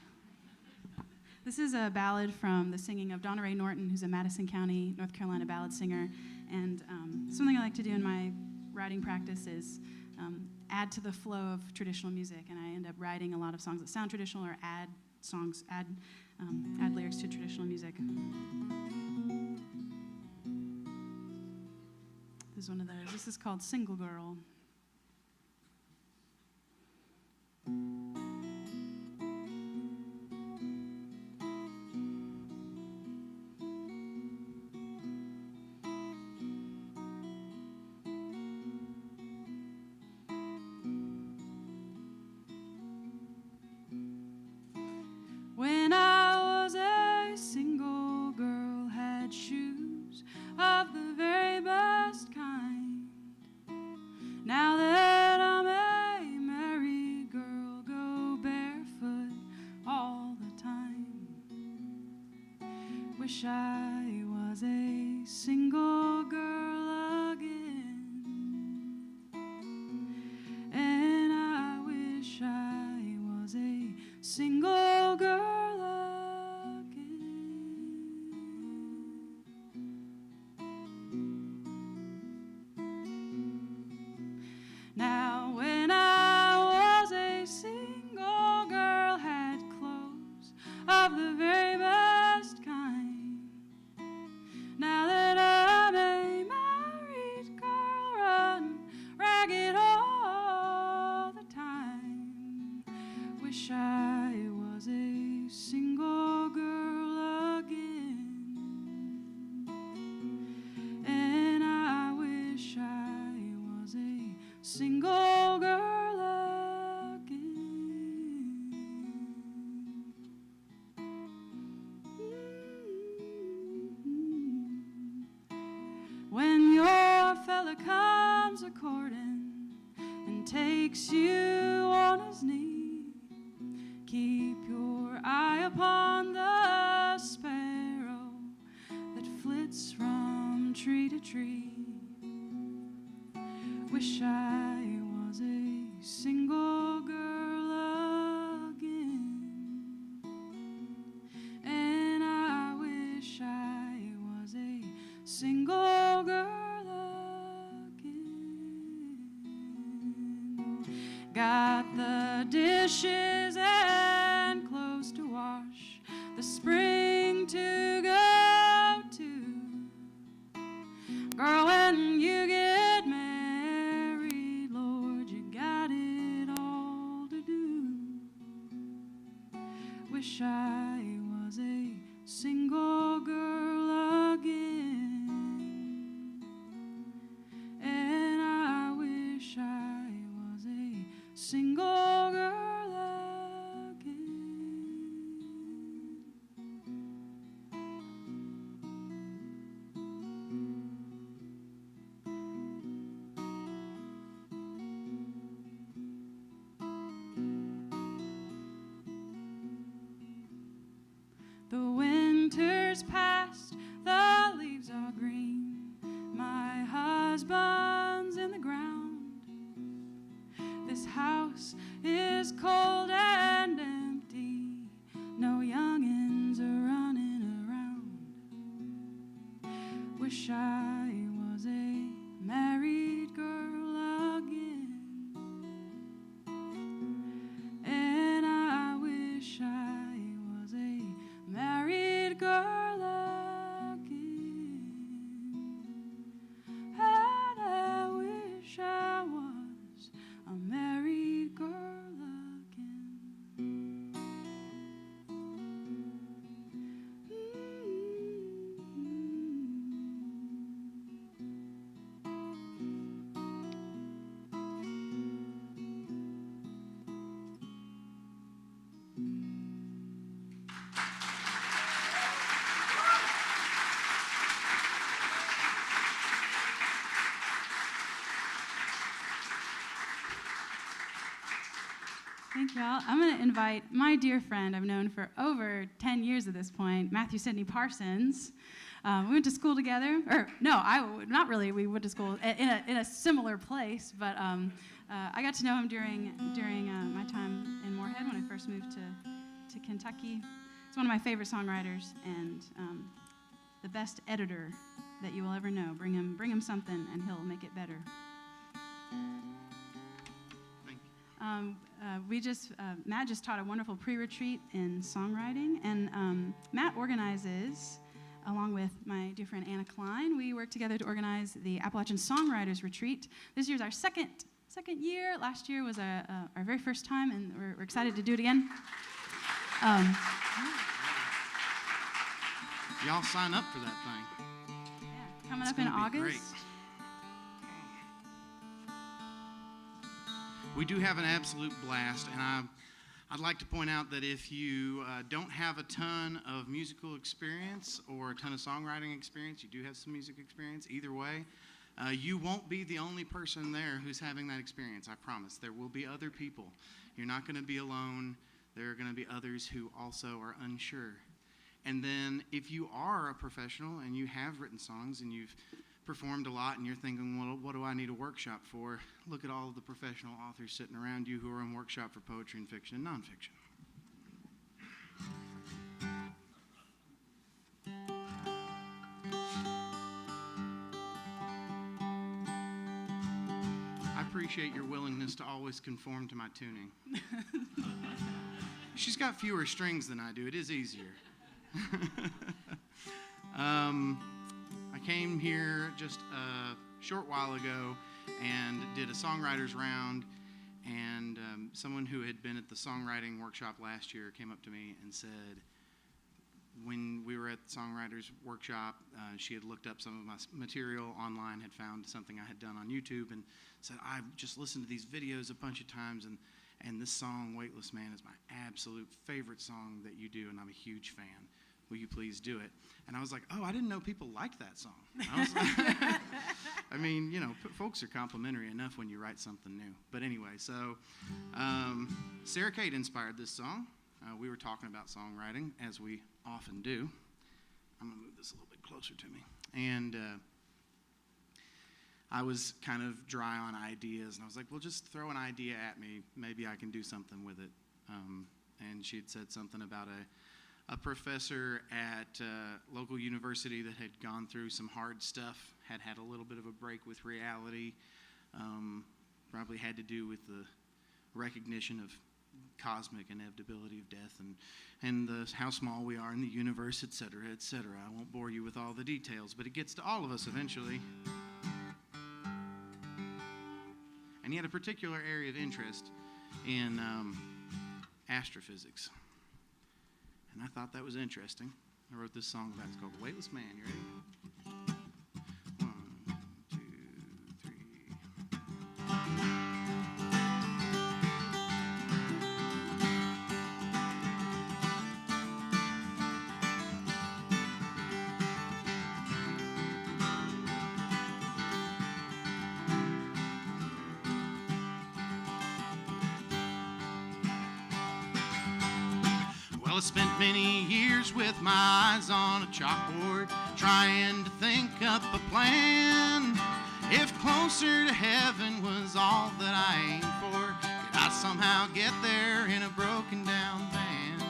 This is a ballad from the singing of Donna Ray Norton, who's a Madison County, North Carolina ballad singer. And something I like to do in my writing practice is add to the flow of traditional music. And I end up writing a lot of songs that sound traditional or add lyrics to traditional music. This is one of those. This is called Single Girl. When I was a single girl, had shoes of the very best kind. Now that I'm a married girl, go barefoot all the time. Wish I was a single girl again, and I wish I was a single girl again. Now when I was a single girl, had clothes of the very best kind. Now that I'm a married girl, run ragged all the time. Wish I was a single girl again, and I wish I was a single girl again. When your fella comes a-courtin' and takes you on his knee, keep your eye upon the sparrow that flits from tree to tree. Wish I was a single girl again, and I wish I was a single girl again. Got the dishes and clothes to wash, the spring to go to. Girl, when you get married, Lord, you got it all to do. Wish I was a single girl again, and I wish I was a single girl again. The winter's past, the leaves are green. My husband's in the ground. This house is cold and empty. No youngins are running around. Wish I was a married girl again, and I wish I was a married Thank y'all. I'm going to invite my dear friend I've known for over 10 years at this point, Matthew Sidney Parsons. We went to school together, or no, not really. We went to school in a similar place, but I got to know him during my time in Moorhead when I first moved to Kentucky. He's one of my favorite songwriters and the best editor that you will ever know. Bring him something, and he'll make it better. Matt just taught a wonderful pre-retreat in songwriting, and Matt organizes, along with my dear friend Anna Klein, we work together to organize the Appalachian Songwriters Retreat. This year's our second year. Last year was our very first time, and we're excited to do it again. Y'all sign up for that thing. Yeah, coming It's up in gonna be August. great. We do have an absolute blast, and I'd like to point out that if you don't have a ton of musical experience or a ton of songwriting experience, you do have some music experience, either way, you won't be the only person there who's having that experience, I promise. There will be other people. You're not going to be alone. There are going to be others who also are unsure. And then if you are a professional and you have written songs and you've performed a lot and you're thinking, well, what do I need a workshop for? Look at all of the professional authors sitting around you who are in workshop for poetry and fiction and nonfiction. I appreciate your willingness to always conform to my tuning. She's got fewer strings than I do. It is easier. I came here just a short while ago and did a songwriters round, and someone who had been at the songwriting workshop last year came up to me and said, when we were at the songwriters workshop, she had looked up some of my material online, had found something I had done on YouTube, and said, I've just listened to these videos a bunch of times, and this song, Weightless Man, is my absolute favorite song that you do, and I'm a huge fan. Will you please do it? And I was like, oh, I didn't know people liked that song. I was like, I mean, you know, folks are complimentary enough when you write something new. But anyway, so Sarah Kate inspired this song. We were talking about songwriting, as we often do. I'm going to move this a little bit closer to me. And I was kind of dry on ideas, and I was like, well, just throw an idea at me. Maybe I can do something with it. And she had said something about a professor at a local university that had gone through some hard stuff, had a little bit of a break with reality, probably had to do with the recognition of cosmic inevitability of death and how small we are in the universe, et cetera, et cetera. I won't bore you with all the details, but it gets to all of us eventually. And he had a particular area of interest in astrophysics. And I thought that was interesting. I wrote this song about it. It's called The Weightless Man. You ready? 1, 2, 3. Well, I spent many years with my eyes on a chalkboard, trying to think up a plan. If closer to heaven was all that I aimed for, could I somehow get there in a broken down van?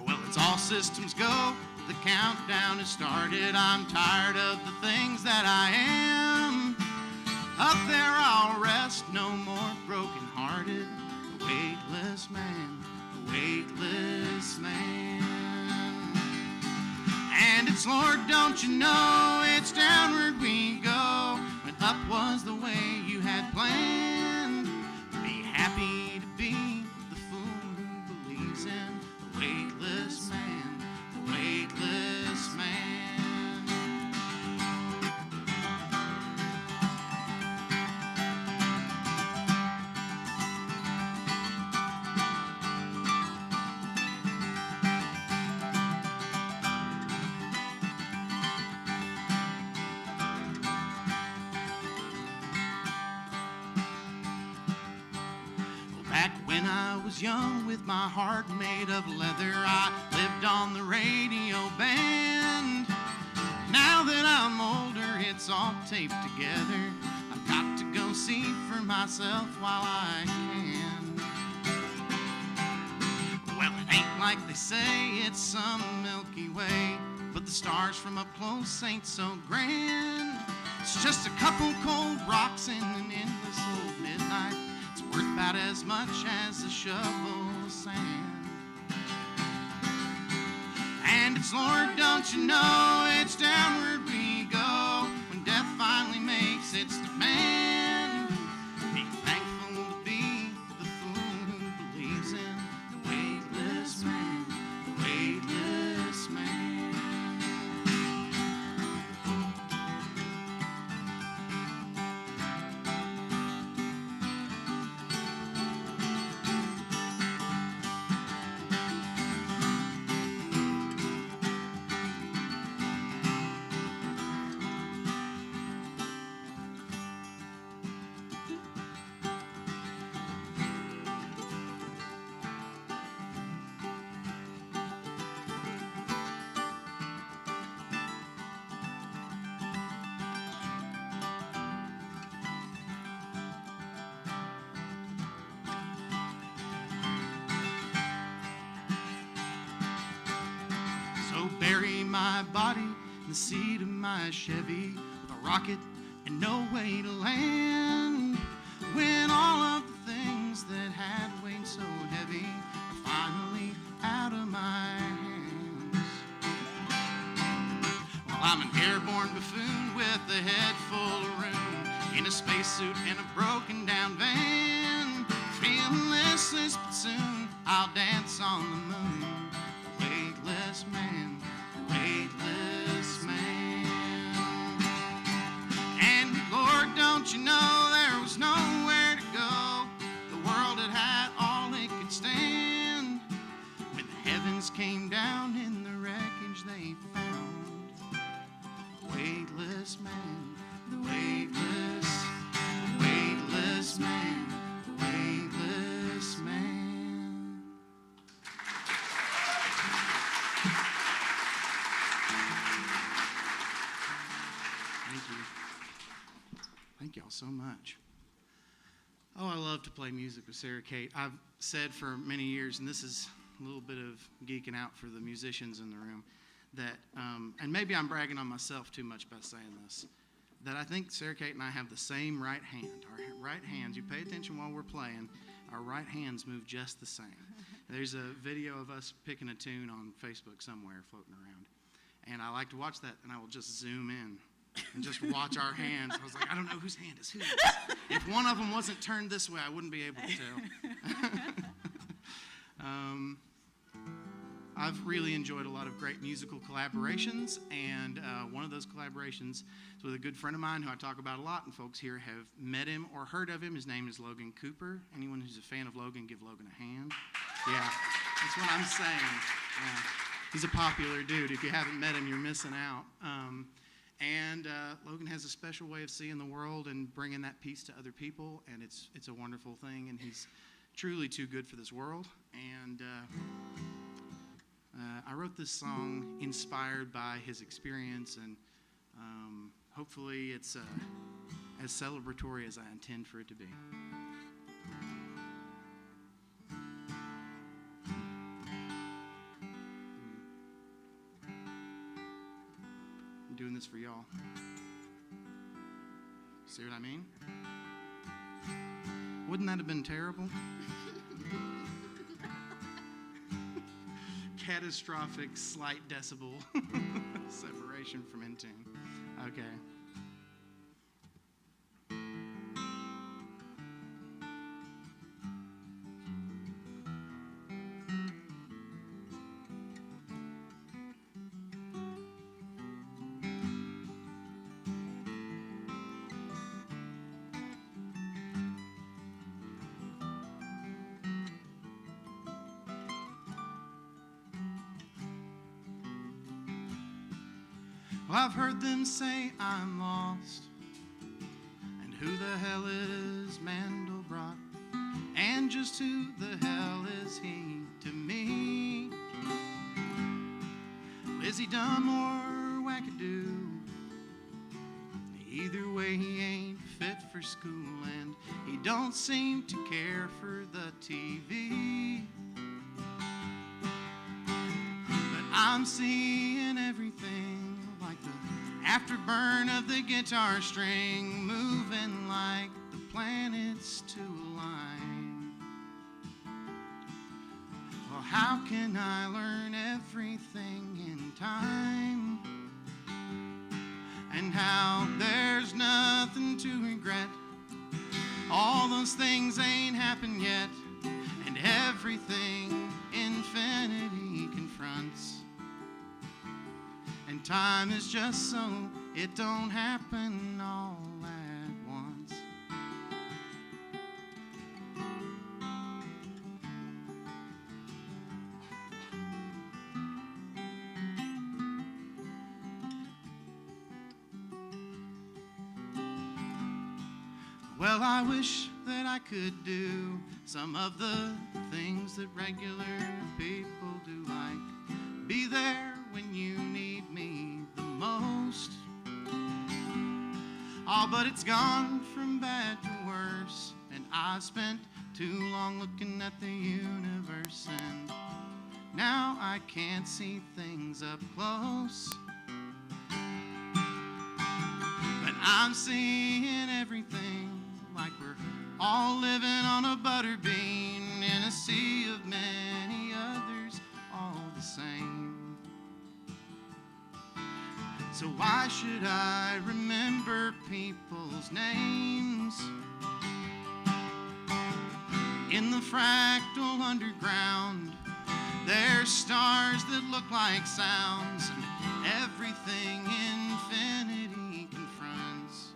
Well, it's all systems go. The countdown has started. I'm tired of the things that I am. Up there I'll rest, no more broken-hearted. The weightless man, the weightless man. And it's, Lord, don't you know, it's downward we go, when up was the way you had planned. Be happy to be the fool who believes in the weightless man, the weightless man. When I was young with my heart made of leather, I lived on the radio band. Now that I'm older, it's all taped together. I've got to go see for myself while I can. Well, it ain't like they say it's some Milky Way, but the stars from up close ain't so grand. It's just a couple cold rocks in an endless old midnight. It's worth about as much as a shovel of sand. And it's, Lord, don't you know, it's downward we go when death finally makes its demand. Be thankful to be the fool who believes in the weightless man, the weightless man. So bury my body in the seat of my Chevy with a rocket and no way to land. When all of the things that had weighed so heavy are finally out of my hands. Well, I'm an airborne buffoon with a head full of room, in a spacesuit and a broken down van. Feeling listless, but soon I'll dance on the moon. The weightless man, the weightless man. And Lord, don't you know there was nowhere to go? The world had had all it could stand. When the heavens came down in the wreckage they found. The weightless man, the weightless man, the weightless man. Thank you. Thank y'all so much. Oh, I love to play music with Sarah Kate. I've said for many years, and this is a little bit of geeking out for the musicians in the room, that, and maybe I'm bragging on myself too much by saying this, that I think Sarah Kate and I have the same right hand. Our right hands, you pay attention while we're playing, our right hands move just the same. There's a video of us picking a tune on Facebook somewhere floating around, and I like to watch that, and I will just zoom in and just watch our hands. I was like, I don't know whose hand is whose. If one of them wasn't turned this way, I wouldn't be able to tell. I've really enjoyed a lot of great musical collaborations, and one of those collaborations is with a good friend of mine who I talk about a lot, and folks here have met him or heard of him. His name is Logan Cooper. Anyone who's a fan of Logan, give Logan a hand. Yeah, that's what I'm saying. Yeah. He's a popular dude. If you haven't met him, you're missing out. And Logan has a special way of seeing the world and bringing that peace to other people, and it's a wonderful thing, and he's truly too good for this world. And I wrote this song inspired by his experience, and hopefully it's as celebratory as I intend for it to be. I'm doing this for y'all. See what I mean? Wouldn't that have been terrible? Catastrophic slight decibel separation from in tune. Okay. Well, I've heard them say I'm lost, and who the hell is Mandelbrot? And And just who the hell is he to me? Is he dumb or wackadoo? Either way, he ain't fit for school, and he don't seem to care for the TV. But I'm seeing everything like the afterburn of the guitar string, moving like the planets to align. Well, how can I learn everything in time? And how there's nothing to regret. All those things ain't happened yet, and everything infinity confronts. And time is just so it don't happen all at once. Well, I wish that I could do some of the things that regular people do, like be there when you need me the most. Oh, but it's gone from bad to worse, and I've spent too long looking at the universe, and now I can't see things up close. But I'm seeing everything like we're all living on a butter bean in a sea of many others, all the same. So why should I remember people's names? In the fractal underground, there's stars that look like sounds, and everything infinity confronts.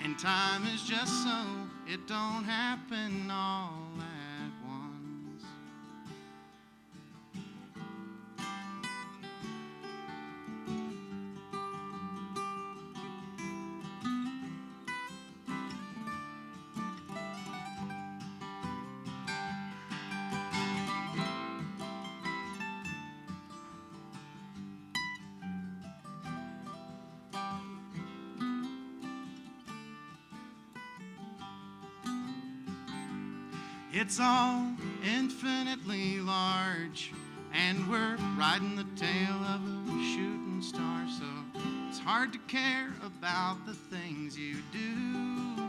And time is just so it don't happen all at once. It's all infinitely large, and we're riding the tail of a shooting star, so it's hard to care about the things you do.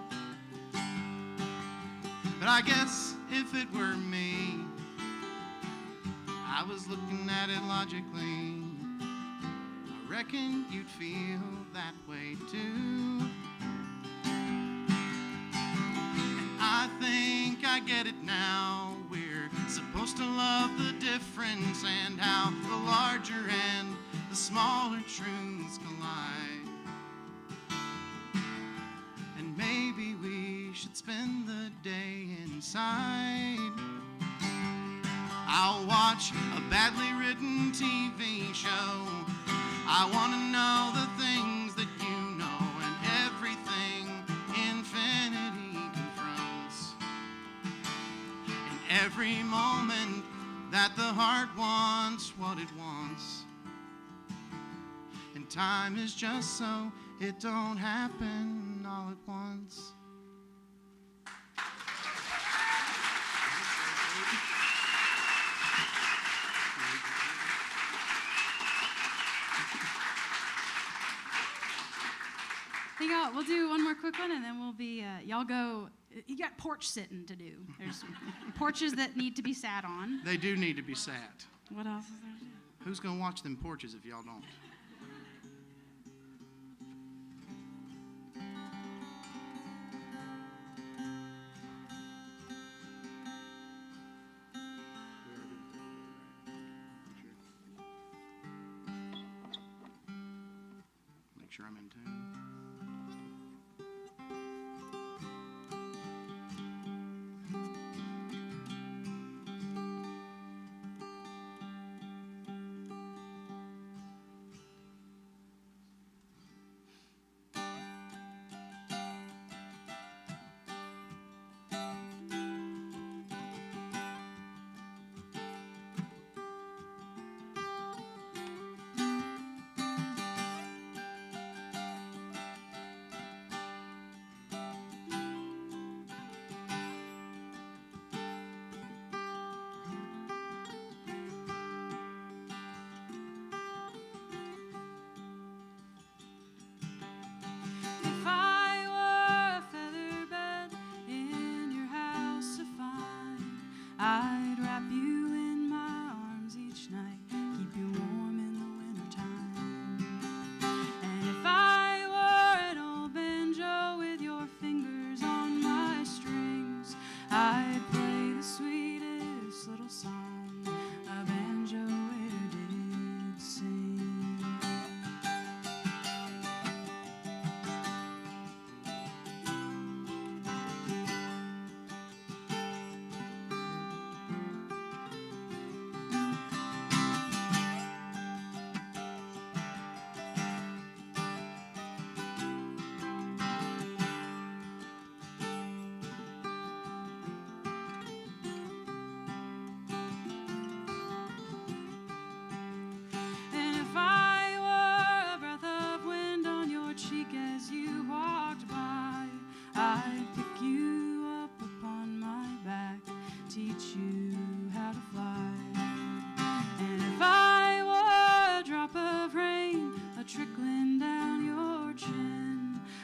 But I guess if it were me, I was looking at it logically, I reckon you'd feel that way too. I think I get it now. We're supposed to love the difference, and how the larger and the smaller truths collide. And maybe we should spend the day inside. I'll watch a badly written TV show. I want to know the things that you know, and everything infinity confronts. And every moment that the heart wants what it wants. And time is just so it don't happen all at once. Hey, y'all, we'll do one more quick one, and then we'll be, y'all go, you got porch sitting to do. There's porches that need to be sat on. They do need to be sat. What else is there to do? Who's going to watch them porches if y'all don't? Make sure I'm in tune.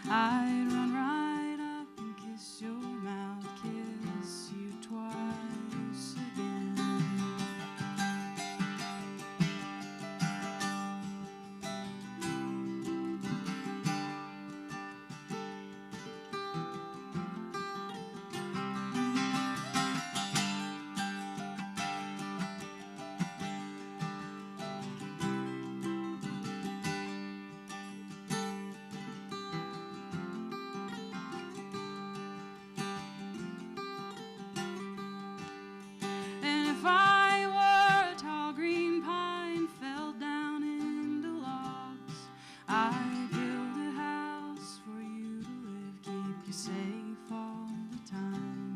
I'd run right up and kiss your mouth, kiss you twice again. And if I were a tall green pine, fell down into logs, I'd build a house for you to live, keep you safe all the time.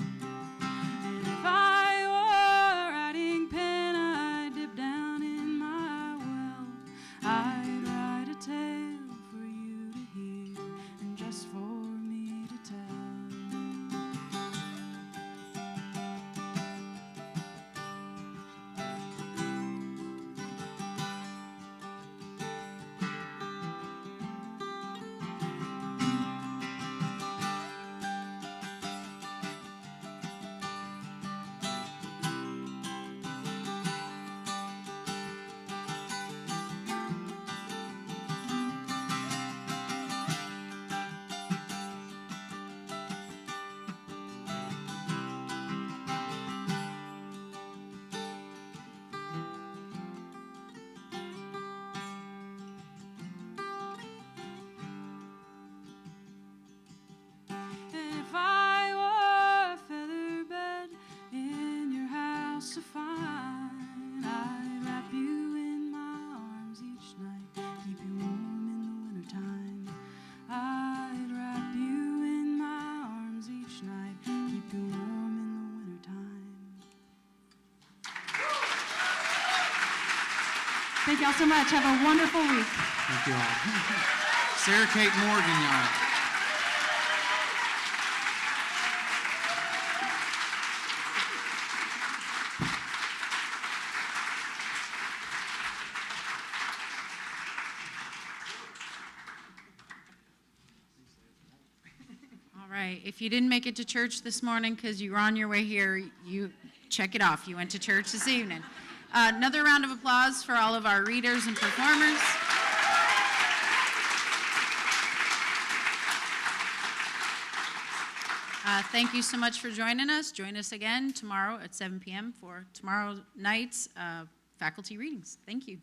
And if I were a writing pen, I'd dip down in my well, I'd write a tale for you to hear and just for me to tell. And if I were a feather bed in your house of fine, I'd wrap you in my arms each night, keep you warm in the wintertime. I'd wrap you in my arms each night, keep you warm in the wintertime. Thank y'all so much. Have a wonderful week. Thank you all. Sarah Kate Morgan, y'all. All right, if you didn't make it to church this morning because you were on your way here, you check it off. You went to church this evening. Another round of applause for all of our readers and performers. Thank you so much for joining us. Join us again tomorrow at 7 p.m. for tomorrow night's faculty readings. Thank you.